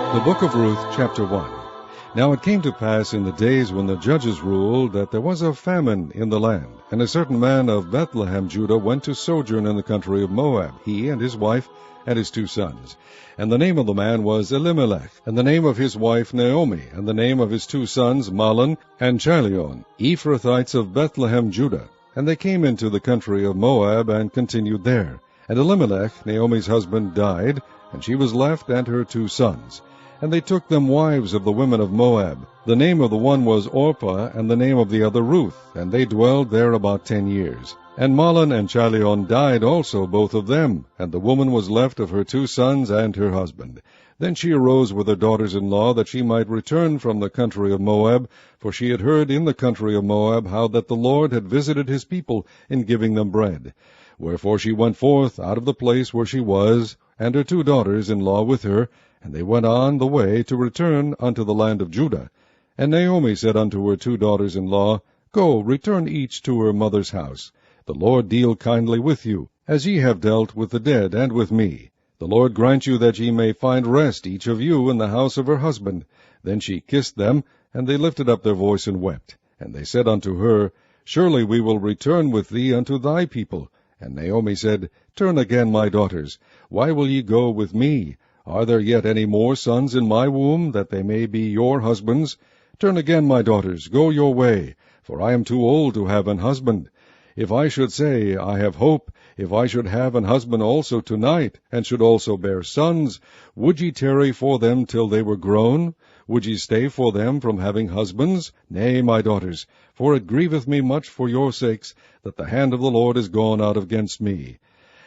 The Book of Ruth, chapter 1. Now it came to pass in the days when the judges ruled that there was a famine in the land, and a certain man of Bethlehem, Judah, went to sojourn in the country of Moab, he and his wife and his 2 sons. And the name of the man was Elimelech, and the name of his wife Naomi, and the name of his 2 sons Mahlon and Chilion, Ephrathites of Bethlehem, Judah. And they came into the country of Moab and continued there. And Elimelech, Naomi's husband, died, and she was left and her 2 sons. And they took them wives of the women of Moab. The name of the one was Orpah, and the name of the other Ruth, and they dwelled there about 10 years. And Mahlon and Chilion died also, both of them, and the woman was left of her 2 sons and her husband. Then she arose with her daughters-in-law, that she might return from the country of Moab, for she had heard in the country of Moab how that the Lord had visited his people in giving them bread. Wherefore she went forth out of the place where she was, and her 2 daughters-in-law with her, and they went on the way to return unto the land of Judah. And Naomi said unto her 2 daughters-in-law, Go, return each to her mother's house. The Lord deal kindly with you, as ye have dealt with the dead and with me. The Lord grant you that ye may find rest each of you in the house of her husband. Then she kissed them, and they lifted up their voice and wept. And they said unto her, Surely we will return with thee unto thy people. And Naomi said, Turn again, my daughters. Why will ye go with me? Are there yet any more sons in my womb, that they may be your husbands? Turn again, my daughters, go your way, for I am too old to have an husband. If I should say, I have hope, if I should have an husband also tonight, and should also bear sons, would ye tarry for them till they were grown? Would ye stay for them from having husbands? Nay, my daughters, for it grieveth me much for your sakes, that the hand of the Lord is gone out against me.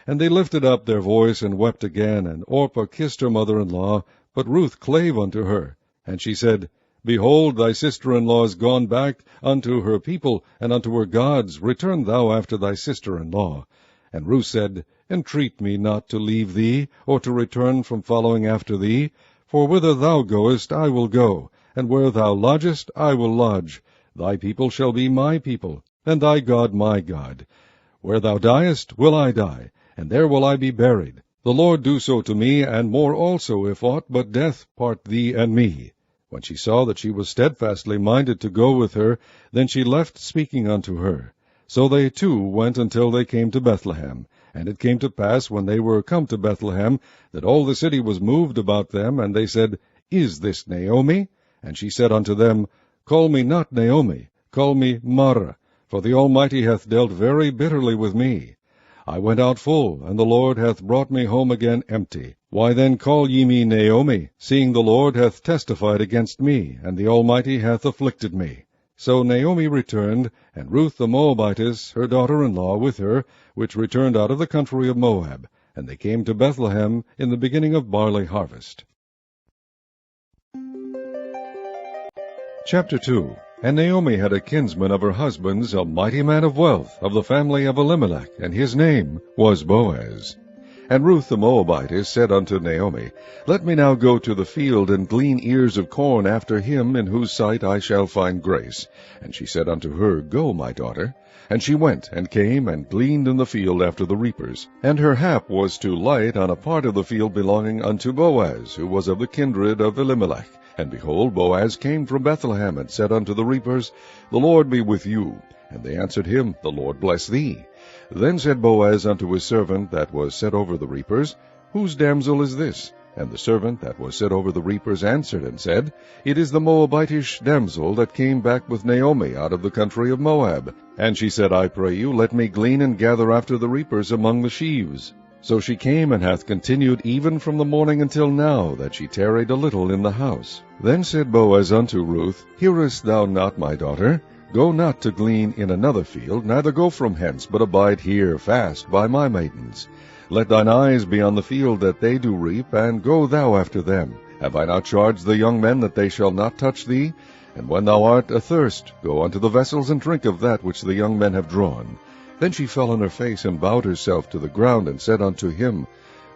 And they lifted up their voice and wept again, and Orpah kissed her mother-in-law, but Ruth clave unto her. And she said, Behold, thy sister-in-law is gone back unto her people, and unto her gods. Return thou after thy sister-in-law. And Ruth said, Entreat me not to leave thee, or to return from following after thee. For whither thou goest I will go, and where thou lodgest I will lodge. Thy people shall be my people, and thy God my God. Where thou diest will I die, and there will I be buried. The Lord do so to me, and more also, if aught but death part thee and me. When she saw that she was steadfastly minded to go with her, then she left speaking unto her. So they 2 went until they came to Bethlehem. And it came to pass, when they were come to Bethlehem, that all the city was moved about them, and they said, Is this Naomi? And she said unto them, Call me not Naomi, call me Mara, for the Almighty hath dealt very bitterly with me. I went out full, and the Lord hath brought me home again empty. Why then call ye me Naomi, seeing the Lord hath testified against me, and the Almighty hath afflicted me? So Naomi returned, and Ruth the Moabitess, her daughter-in-law, with her, which returned out of the country of Moab. And they came to Bethlehem in the beginning of barley harvest. Chapter 2. And Naomi had a kinsman of her husband's, a mighty man of wealth, of the family of Elimelech, and his name was Boaz. And Ruth the Moabitess said unto Naomi, Let me now go to the field, and glean ears of corn after him, in whose sight I shall find grace. And she said unto her, Go, my daughter. And she went, and came, and gleaned in the field after the reapers. And her hap was to light on a part of the field belonging unto Boaz, who was of the kindred of Elimelech. And behold, Boaz came from Bethlehem, and said unto the reapers, The Lord be with you. And they answered him, The Lord bless thee. Then said Boaz unto his servant that was set over the reapers, Whose damsel is this? And the servant that was set over the reapers answered and said, It is the Moabitish damsel that came back with Naomi out of the country of Moab. And she said, I pray you, let me glean and gather after the reapers among the sheaves. So she came, and hath continued even from the morning until now, that she tarried a little in the house. Then said Boaz unto Ruth, Hearest thou not, my daughter? Go not to glean in another field, neither go from hence, but abide here fast by my maidens. Let thine eyes be on the field that they do reap, and go thou after them. Have I not charged the young men that they shall not touch thee? And when thou art athirst, go unto the vessels, and drink of that which the young men have drawn. Then she fell on her face, and bowed herself to the ground, and said unto him,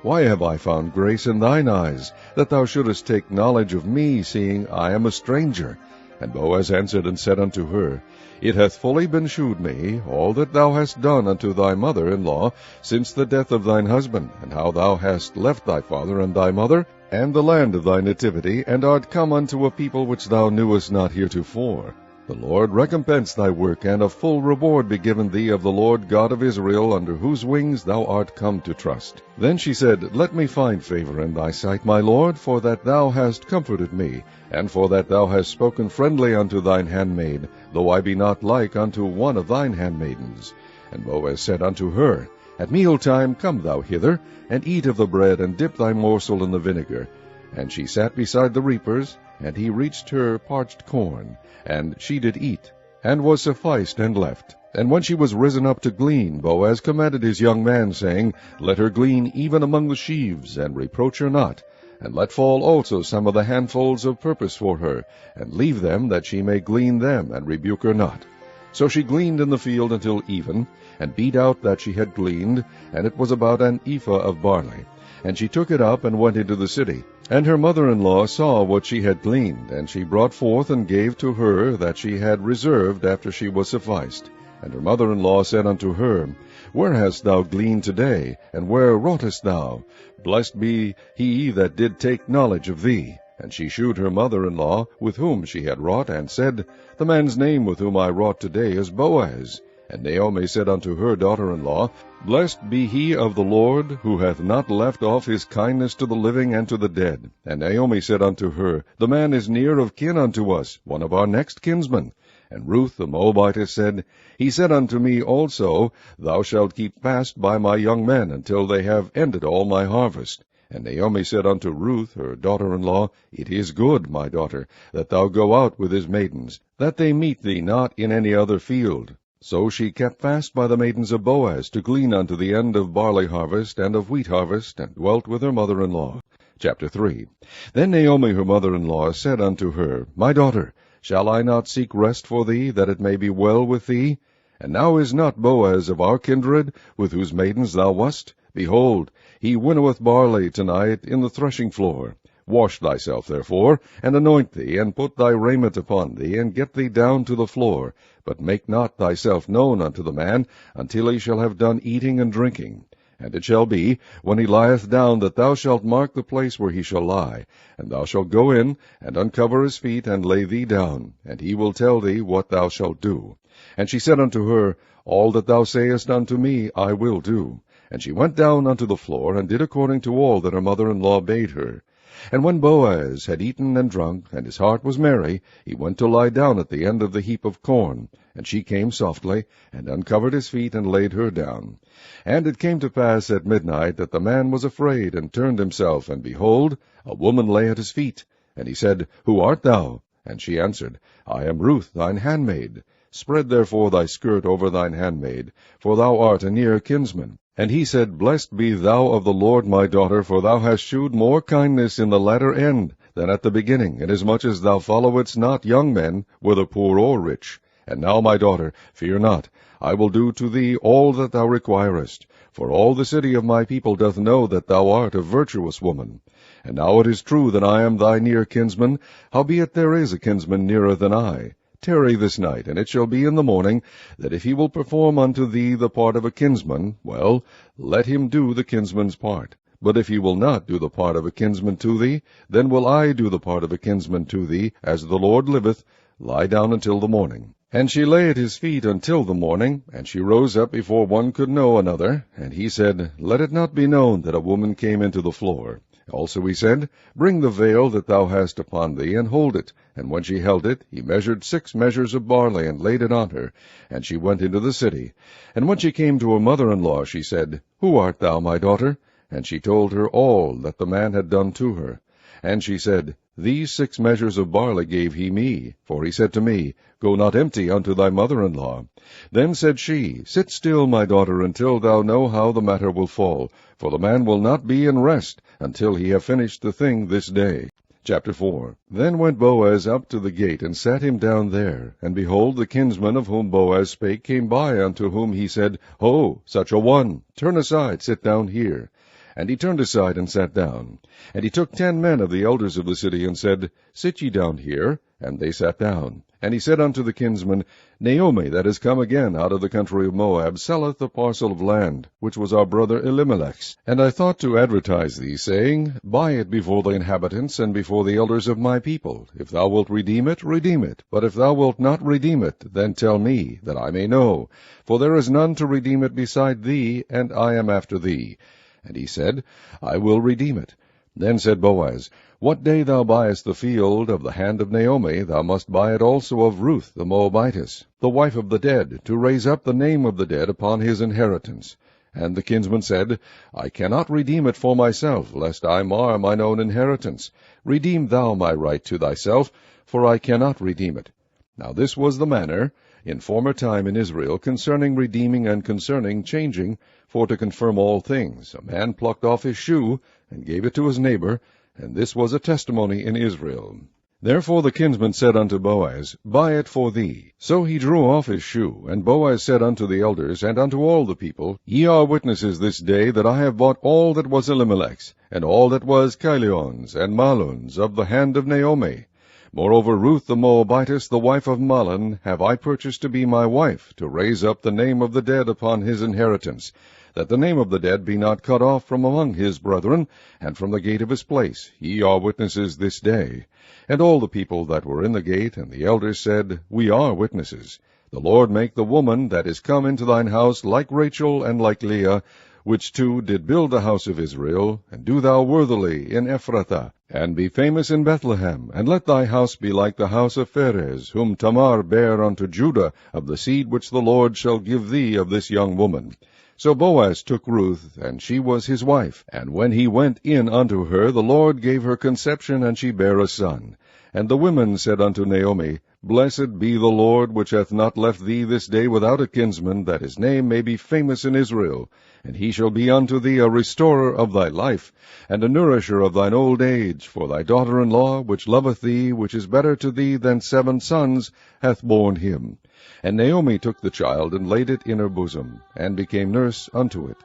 Why have I found grace in thine eyes, that thou shouldest take knowledge of me, seeing I am a stranger? And Boaz answered and said unto her, It hath fully been shewed me, all that thou hast done unto thy mother-in-law, since the death of thine husband, and how thou hast left thy father and thy mother, and the land of thy nativity, and art come unto a people which thou knewest not heretofore. The Lord recompense thy work, and a full reward be given thee of the Lord God of Israel, under whose wings thou art come to trust. Then she said, Let me find favor in thy sight, my Lord, for that thou hast comforted me, and for that thou hast spoken friendly unto thine handmaid, though I be not like unto one of thine handmaidens. And Boaz said unto her, At mealtime come thou hither, and eat of the bread, and dip thy morsel in the vinegar. And she sat beside the reapers, and he reached her parched corn, and she did eat, and was sufficed, and left. And when she was risen up to glean, Boaz commanded his young man, saying, Let her glean even among the sheaves, and reproach her not, and let fall also some of the handfuls of purpose for her, and leave them, that she may glean them, and rebuke her not. So she gleaned in the field until even, and beat out that she had gleaned, and it was about an ephah of barley. And she took it up, and went into the city. And her mother-in-law saw what she had gleaned, and she brought forth and gave to her that she had reserved after she was sufficed. And her mother-in-law said unto her, Where hast thou gleaned today, and where wroughtest thou? Blessed be he that did take knowledge of thee. And she shewed her mother-in-law with whom she had wrought, and said, The man's name with whom I wrought today is Boaz. And Naomi said unto her daughter-in-law, Blessed be he of the Lord, who hath not left off his kindness to the living and to the dead. And Naomi said unto her, The man is near of kin unto us, one of our next kinsmen. And Ruth the Moabitess said, He said unto me also, Thou shalt keep fast by my young men until they have ended all my harvest. And Naomi said unto Ruth her daughter-in-law, It is good, my daughter, that thou go out with his maidens, that they meet thee not in any other field. So she kept fast by the maidens of Boaz to glean unto the end of barley harvest and of wheat harvest, and dwelt with her mother-in-law. Chapter 3. Then Naomi her mother-in-law said unto her, My daughter, shall I not seek rest for thee, that it may be well with thee? And now is not Boaz of our kindred, with whose maidens thou wast? Behold, he winnoweth barley tonight in the threshing floor. Wash thyself, therefore, and anoint thee, and put thy raiment upon thee, and get thee down to the floor. But make not thyself known unto the man, until he shall have done eating and drinking. And it shall be, when he lieth down, that thou shalt mark the place where he shall lie. And thou shalt go in, and uncover his feet, and lay thee down, and he will tell thee what thou shalt do. And she said unto her, All that thou sayest unto me I will do. And she went down unto the floor, and did according to all that her mother-in-law bade her. And when Boaz had eaten and drunk, and his heart was merry, he went to lie down at the end of the heap of corn. And she came softly, and uncovered his feet, and laid her down. And it came to pass at midnight, that the man was afraid, and turned himself, and behold, a woman lay at his feet. And he said, Who art thou? And she answered, I am Ruth thine handmaid. Spread therefore thy skirt over thine handmaid, for thou art a near kinsman. And he said, Blessed be thou of the Lord, my daughter, for thou hast shewed more kindness in the latter end than at the beginning, inasmuch as thou followedst not young men, whether poor or rich. And now, my daughter, fear not. I will do to thee all that thou requirest. For all the city of my people doth know that thou art a virtuous woman. And now it is true that I am thy near kinsman, howbeit there is a kinsman nearer than I. Tarry this night, and it shall be in the morning, that if he will perform unto thee the part of a kinsman, well, let him do the kinsman's part. But if he will not do the part of a kinsman to thee, then will I do the part of a kinsman to thee, as the Lord liveth. Lie down until the morning. And she lay at his feet until the morning, and she rose up before one could know another. And he said, Let it not be known that a woman came into the floor. Also he said, Bring the veil that thou hast upon thee, and hold it. And when she held it, he measured 6 measures of barley, and laid it on her. And she went into the city. And when she came to her mother-in-law, she said, Who art thou, my daughter? And she told her all that the man had done to her. And she said, These 6 measures of barley gave he me, for he said to me, Go not empty unto thy mother-in-law. Then said she, Sit still, my daughter, until thou know how the matter will fall, for the man will not be in rest until he have finished the thing this day. Chapter 4. Then went Boaz up to the gate, and sat him down there. And behold, the kinsman of whom Boaz spake came by, unto whom he said, Ho, such a one, turn aside, sit down here. And he turned aside, and sat down. And he took 10 men of the elders of the city, and said, Sit ye down here. And they sat down. And he said unto the kinsman, Naomi, that is come again out of the country of Moab, selleth a parcel of land, which was our brother Elimelech's. And I thought to advertise thee, saying, Buy it before the inhabitants, and before the elders of my people. If thou wilt redeem it, redeem it. But if thou wilt not redeem it, then tell me, that I may know. For there is none to redeem it beside thee, and I am after thee. And he said, I will redeem it. Then said Boaz, What day thou buyest the field of the hand of Naomi, thou must buy it also of Ruth the Moabitess, the wife of the dead, to raise up the name of the dead upon his inheritance. And the kinsman said, I cannot redeem it for myself, lest I mar mine own inheritance. Redeem thou my right to thyself, for I cannot redeem it. Now this was the manner in former time in Israel concerning redeeming and concerning changing, for to confirm all things. A man plucked off his shoe, and gave it to his neighbor, and this was a testimony in Israel. Therefore the kinsman said unto Boaz, Buy it for thee. So he drew off his shoe, and Boaz said unto the elders, and unto all the people, Ye are witnesses this day that I have bought all that was Elimelech's, and all that was Chilion's and Mahlon's of the hand of Naomi. Moreover, Ruth the Moabitess, the wife of Mahlon, have I purchased to be my wife, to raise up the name of the dead upon his inheritance, that the name of the dead be not cut off from among his brethren, and from the gate of his place. Ye are witnesses this day. And all the people that were in the gate, and the elders said, We are witnesses. The Lord make the woman that is come into thine house like Rachel and like Leah, which two did build the house of Israel, and do thou worthily in Ephrathah, and be famous in Bethlehem, and let thy house be like the house of Pharez, whom Tamar bare unto Judah, of the seed which the Lord shall give thee of this young woman. So Boaz took Ruth, and she was his wife. And when he went in unto her, the Lord gave her conception, and she bare a son. And the women said unto Naomi, Blessed be the Lord, which hath not left thee this day without a kinsman, that his name may be famous in Israel. And he shall be unto thee a restorer of thy life, and a nourisher of thine old age. For thy daughter-in-law, which loveth thee, which is better to thee than 7 sons, hath borne him. And Naomi took the child, and laid it in her bosom, and became nurse unto it.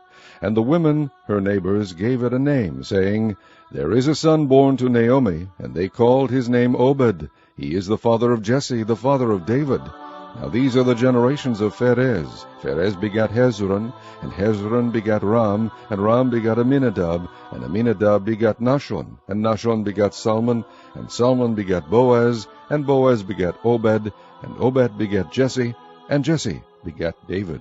And the women, her neighbors, gave it a name, saying, There is a son born to Naomi. And they called his name Obed. He is the father of Jesse, the father of David. Now these are the generations of Pharez. Pharez begat Hezron, and Hezron begat Ram, and Ram begat Aminadab, and Aminadab begat Nahshon, and Nahshon begat Salmon, and Salmon begat Boaz, and Boaz begat Obed, and Obed begat Jesse, and Jesse begat David.